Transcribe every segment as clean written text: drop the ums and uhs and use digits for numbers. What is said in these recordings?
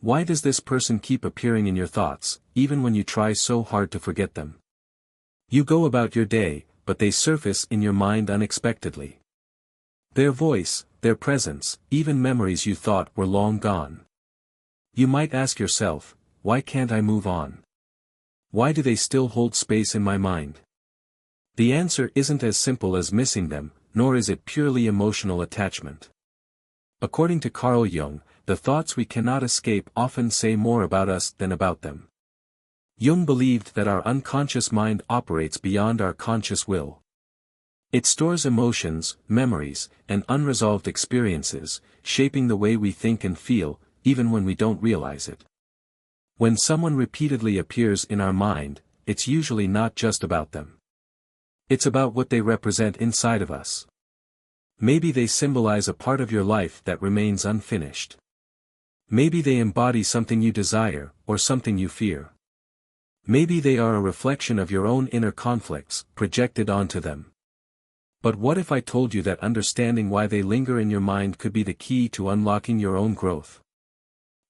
Why does this person keep appearing in your thoughts, even when you try so hard to forget them? You go about your day, but they surface in your mind unexpectedly. Their voice, their presence, even memories you thought were long gone. You might ask yourself, why can't I move on? Why do they still hold space in my mind? The answer isn't as simple as missing them, nor is it purely emotional attachment. According to Carl Jung, the thoughts we cannot escape often say more about us than about them. Jung believed that our unconscious mind operates beyond our conscious will. It stores emotions, memories, and unresolved experiences, shaping the way we think and feel, even when we don't realize it. When someone repeatedly appears in our mind, it's usually not just about them. It's about what they represent inside of us. Maybe they symbolize a part of your life that remains unfinished. Maybe they embody something you desire, or something you fear. Maybe they are a reflection of your own inner conflicts, projected onto them. But what if I told you that understanding why they linger in your mind could be the key to unlocking your own growth?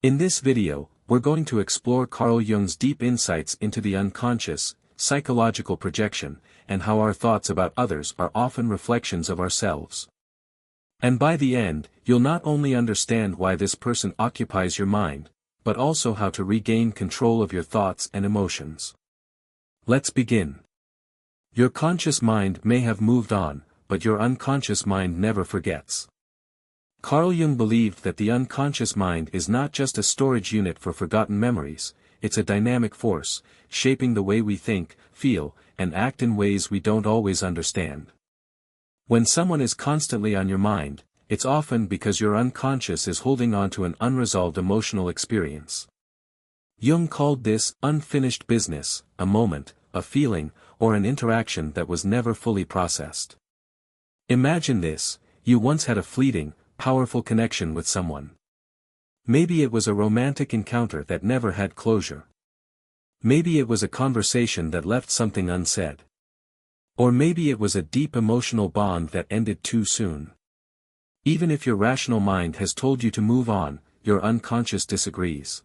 In this video, we're going to explore Carl Jung's deep insights into the unconscious, psychological projection, and how our thoughts about others are often reflections of ourselves. And by the end, you'll not only understand why this person occupies your mind, but also how to regain control of your thoughts and emotions. Let's begin. Your conscious mind may have moved on, but your unconscious mind never forgets. Carl Jung believed that the unconscious mind is not just a storage unit for forgotten memories, it's a dynamic force, shaping the way we think, feel, and act in ways we don't always understand. When someone is constantly on your mind, it's often because your unconscious is holding on to an unresolved emotional experience. Jung called this unfinished business, a moment, a feeling, or an interaction that was never fully processed. Imagine this: you once had a fleeting, powerful connection with someone. Maybe it was a romantic encounter that never had closure. Maybe it was a conversation that left something unsaid. Or maybe it was a deep emotional bond that ended too soon. Even if your rational mind has told you to move on, your unconscious disagrees.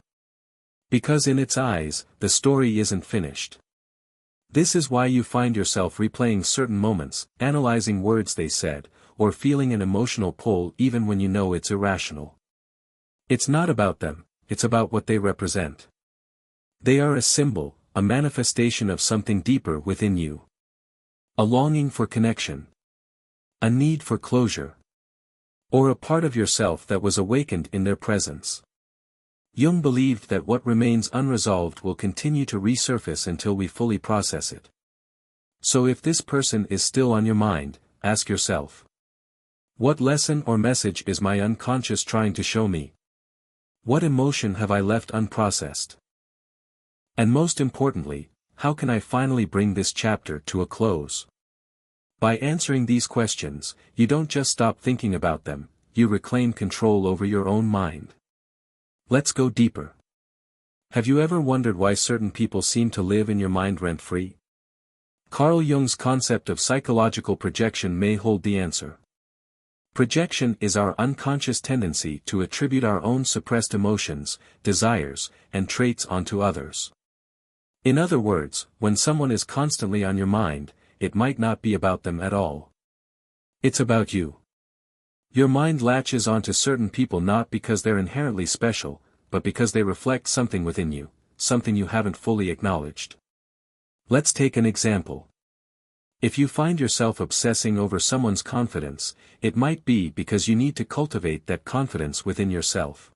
Because in its eyes, the story isn't finished. This is why you find yourself replaying certain moments, analyzing words they said, or feeling an emotional pull even when you know it's irrational. It's not about them, it's about what they represent. They are a symbol, a manifestation of something deeper within you. A longing for connection. A need for closure. Or a part of yourself that was awakened in their presence. Jung believed that what remains unresolved will continue to resurface until we fully process it. So if this person is still on your mind, ask yourself: what lesson or message is my unconscious trying to show me? What emotion have I left unprocessed? And most importantly, how can I finally bring this chapter to a close? By answering these questions, you don't just stop thinking about them, you reclaim control over your own mind. Let's go deeper. Have you ever wondered why certain people seem to live in your mind rent-free? Carl Jung's concept of psychological projection may hold the answer. Projection is our unconscious tendency to attribute our own suppressed emotions, desires, and traits onto others. In other words, when someone is constantly on your mind, it might not be about them at all. It's about you. Your mind latches onto certain people not because they're inherently special, but because they reflect something within you, something you haven't fully acknowledged. Let's take an example. If you find yourself obsessing over someone's confidence, it might be because you need to cultivate that confidence within yourself.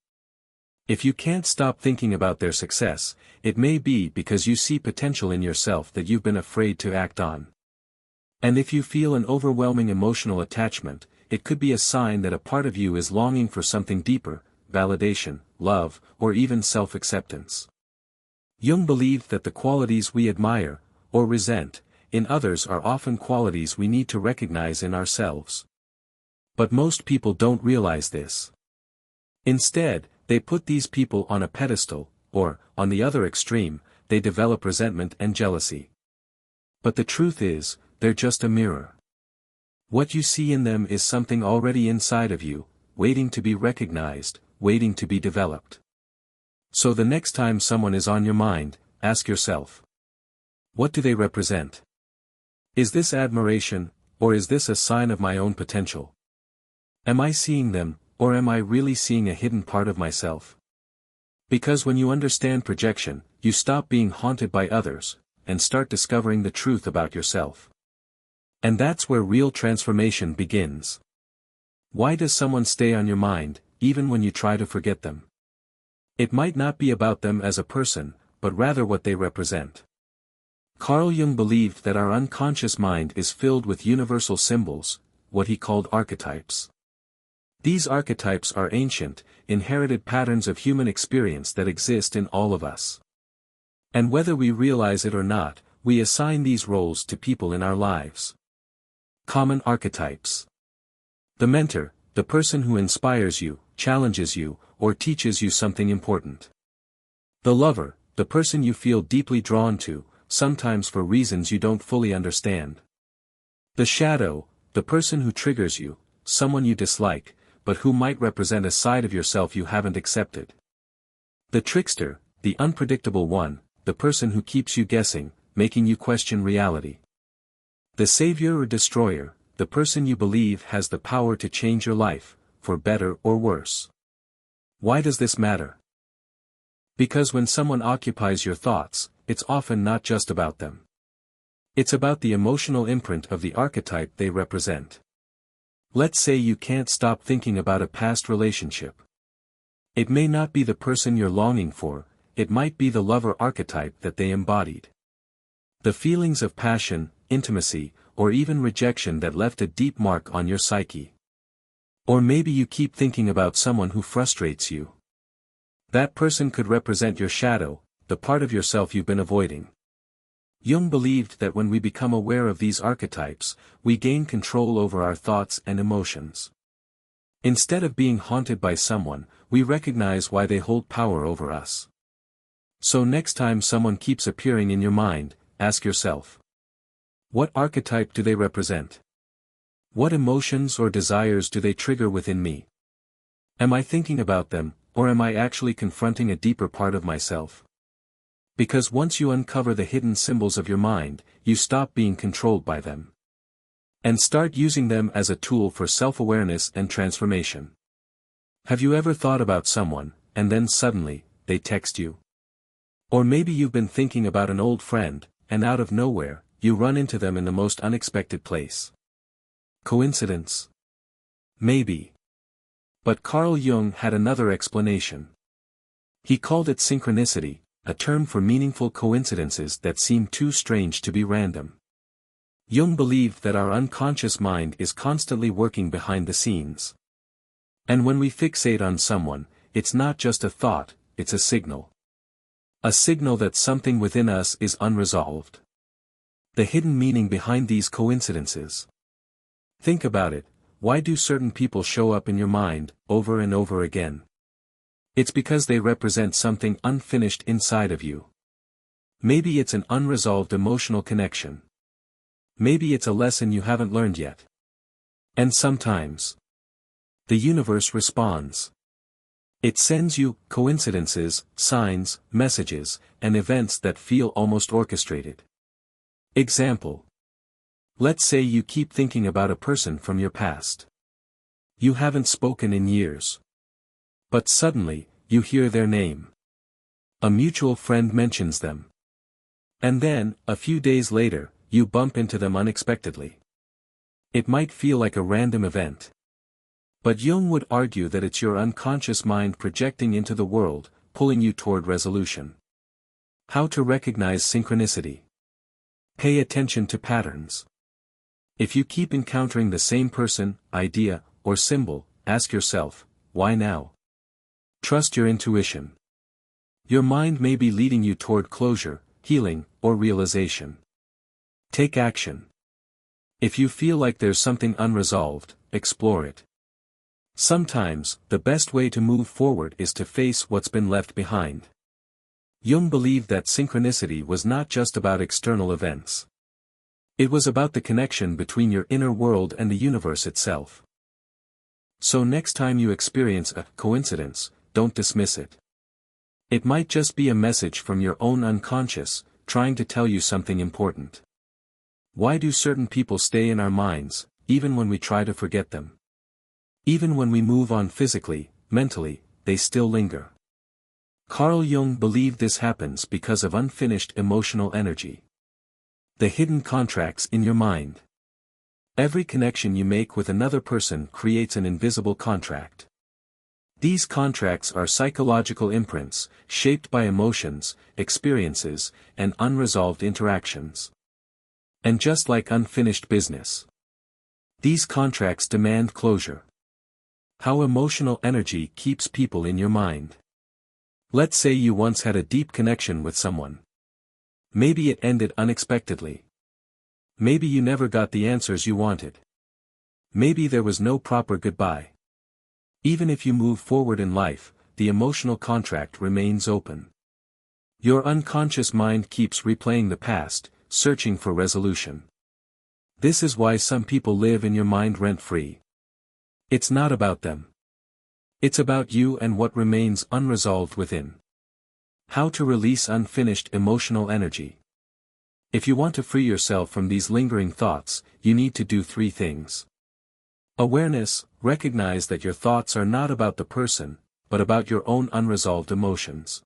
If you can't stop thinking about their success, it may be because you see potential in yourself that you've been afraid to act on. And if you feel an overwhelming emotional attachment, it could be a sign that a part of you is longing for something deeper: validation, love, or even self-acceptance. Jung believed that the qualities we admire, or resent, in others are often qualities we need to recognize in ourselves. But most people don't realize this. Instead, they put these people on a pedestal, or, on the other extreme, they develop resentment and jealousy. But the truth is, they're just a mirror. What you see in them is something already inside of you, waiting to be recognized, waiting to be developed. So the next time someone is on your mind, ask yourself, what do they represent? Is this admiration, or is this a sign of my own potential? Am I seeing them, or am I really seeing a hidden part of myself? Because when you understand projection, you stop being haunted by others, and start discovering the truth about yourself. And that's where real transformation begins. Why does someone stay on your mind, even when you try to forget them? It might not be about them as a person, but rather what they represent. Carl Jung believed that our unconscious mind is filled with universal symbols, what he called archetypes. These archetypes are ancient, inherited patterns of human experience that exist in all of us. And whether we realize it or not, we assign these roles to people in our lives. Common archetypes. The mentor, the person who inspires you, challenges you, or teaches you something important. The lover, the person you feel deeply drawn to, sometimes for reasons you don't fully understand. The shadow, the person who triggers you, someone you dislike, but who might represent a side of yourself you haven't accepted. The trickster, the unpredictable one, the person who keeps you guessing, making you question reality. The savior or destroyer, the person you believe has the power to change your life, for better or worse. Why does this matter? Because when someone occupies your thoughts, it's often not just about them. It's about the emotional imprint of the archetype they represent. Let's say you can't stop thinking about a past relationship. It may not be the person you're longing for, it might be the lover archetype that they embodied. The feelings of passion, intimacy, or even rejection that left a deep mark on your psyche. Or maybe you keep thinking about someone who frustrates you. That person could represent your shadow, the part of yourself you've been avoiding. Jung believed that when we become aware of these archetypes, we gain control over our thoughts and emotions. Instead of being haunted by someone, we recognize why they hold power over us. So next time someone keeps appearing in your mind, ask yourself, what archetype do they represent? What emotions or desires do they trigger within me? Am I thinking about them, or am I actually confronting a deeper part of myself? Because once you uncover the hidden symbols of your mind, you stop being controlled by them. And start using them as a tool for self-awareness and transformation. Have you ever thought about someone, and then suddenly, they text you? Or maybe you've been thinking about an old friend, and out of nowhere, you run into them in the most unexpected place. Coincidence? Maybe. But Carl Jung had another explanation. He called it synchronicity, a term for meaningful coincidences that seem too strange to be random. Jung believed that our unconscious mind is constantly working behind the scenes. And when we fixate on someone, it's not just a thought, it's a signal. A signal that something within us is unresolved. The hidden meaning behind these coincidences. Think about it, why do certain people show up in your mind, over and over again? It's because they represent something unfinished inside of you. Maybe it's an unresolved emotional connection. Maybe it's a lesson you haven't learned yet. And sometimes, the universe responds. It sends you coincidences, signs, messages, and events that feel almost orchestrated. Example. Let's say you keep thinking about a person from your past. You haven't spoken in years. But suddenly, you hear their name. A mutual friend mentions them. And then, a few days later, you bump into them unexpectedly. It might feel like a random event. But Jung would argue that it's your unconscious mind projecting into the world, pulling you toward resolution. How to recognize synchronicity. Pay attention to patterns. If you keep encountering the same person, idea, or symbol, ask yourself, why now? Trust your intuition. Your mind may be leading you toward closure, healing, or realization. Take action. If you feel like there's something unresolved, explore it. Sometimes, the best way to move forward is to face what's been left behind. Jung believed that synchronicity was not just about external events. It was about the connection between your inner world and the universe itself. So next time you experience a coincidence, don't dismiss it. It might just be a message from your own unconscious, trying to tell you something important. Why do certain people stay in our minds, even when we try to forget them? Even when we move on physically, mentally, they still linger. Carl Jung believed this happens because of unfinished emotional energy. The hidden contracts in your mind. Every connection you make with another person creates an invisible contract. These contracts are psychological imprints, shaped by emotions, experiences, and unresolved interactions. And just like unfinished business, these contracts demand closure. How emotional energy keeps people in your mind. Let's say you once had a deep connection with someone. Maybe it ended unexpectedly. Maybe you never got the answers you wanted. Maybe there was no proper goodbye. Even if you move forward in life, the emotional contract remains open. Your unconscious mind keeps replaying the past, searching for resolution. This is why some people live in your mind rent-free. It's not about them. It's about you and what remains unresolved within. How to release unfinished emotional energy. If you want to free yourself from these lingering thoughts, you need to do 3 things. Awareness, recognize that your thoughts are not about the person, but about your own unresolved emotions.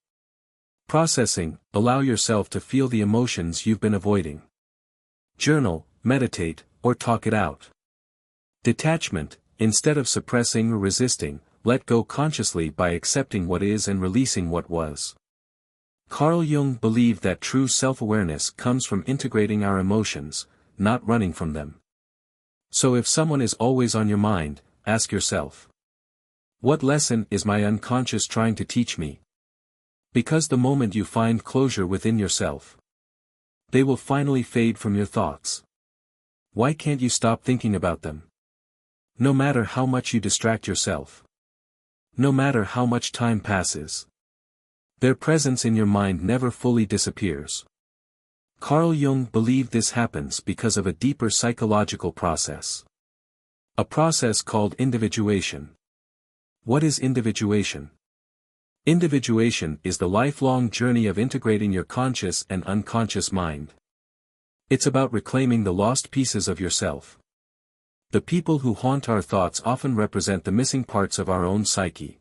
Processing, allow yourself to feel the emotions you've been avoiding. Journal, meditate, or talk it out. Detachment, instead of suppressing or resisting, let go consciously by accepting what is and releasing what was. Carl Jung believed that true self-awareness comes from integrating our emotions, not running from them. So if someone is always on your mind, ask yourself, what lesson is my unconscious trying to teach me? Because the moment you find closure within yourself, they will finally fade from your thoughts. Why can't you stop thinking about them? No matter how much you distract yourself. No matter how much time passes. Their presence in your mind never fully disappears. Carl Jung believed this happens because of a deeper psychological process. A process called individuation. What is individuation? Individuation is the lifelong journey of integrating your conscious and unconscious mind. It's about reclaiming the lost pieces of yourself. The people who haunt our thoughts often represent the missing parts of our own psyche.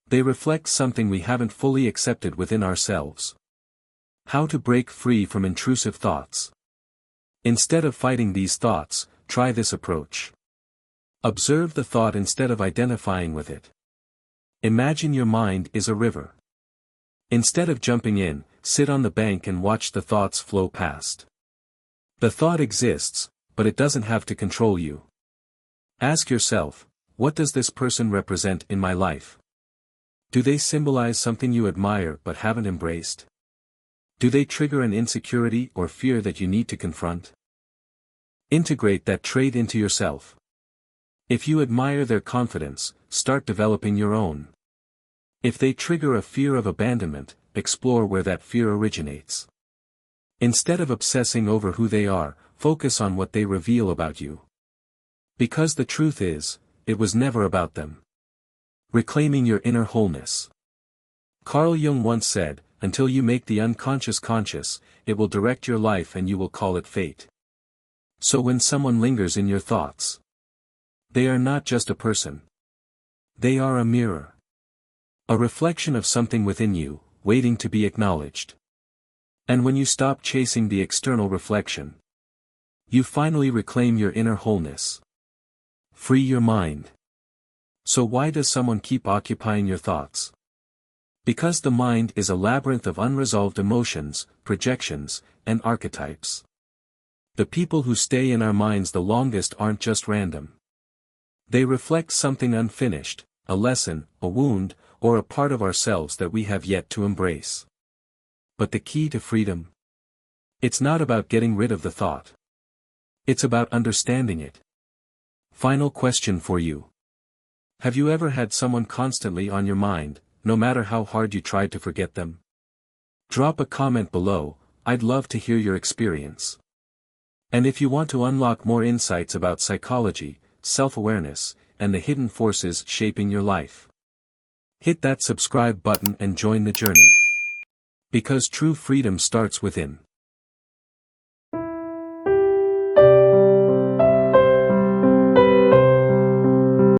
They reflect something we haven't fully accepted within ourselves. How to break free from intrusive thoughts. Instead of fighting these thoughts, try this approach. Observe the thought instead of identifying with it. Imagine your mind is a river. Instead of jumping in, sit on the bank and watch the thoughts flow past. The thought exists, but it doesn't have to control you. Ask yourself, what does this person represent in my life? Do they symbolize something you admire but haven't embraced? Do they trigger an insecurity or fear that you need to confront? Integrate that trait into yourself. If you admire their confidence, start developing your own. If they trigger a fear of abandonment, explore where that fear originates. Instead of obsessing over who they are, focus on what they reveal about you. Because the truth is, it was never about them. Reclaiming your inner wholeness. Carl Jung once said, until you make the unconscious conscious, it will direct your life and you will call it fate. So when someone lingers in your thoughts, they are not just a person. They are a mirror. A reflection of something within you, waiting to be acknowledged. And when you stop chasing the external reflection, you finally reclaim your inner wholeness. Free your mind. So why does someone keep occupying your thoughts? Because the mind is a labyrinth of unresolved emotions, projections, and archetypes. The people who stay in our minds the longest aren't just random. They reflect something unfinished, a lesson, a wound, or a part of ourselves that we have yet to embrace. But the key to freedom? It's not about getting rid of the thought. It's about understanding it. Final question for you. Have you ever had someone constantly on your mind, no matter how hard you tried to forget them? Drop a comment below, I'd love to hear your experience. And if you want to unlock more insights about psychology, self-awareness, and the hidden forces shaping your life, Hit that subscribe button and join the journey. Because true freedom starts within.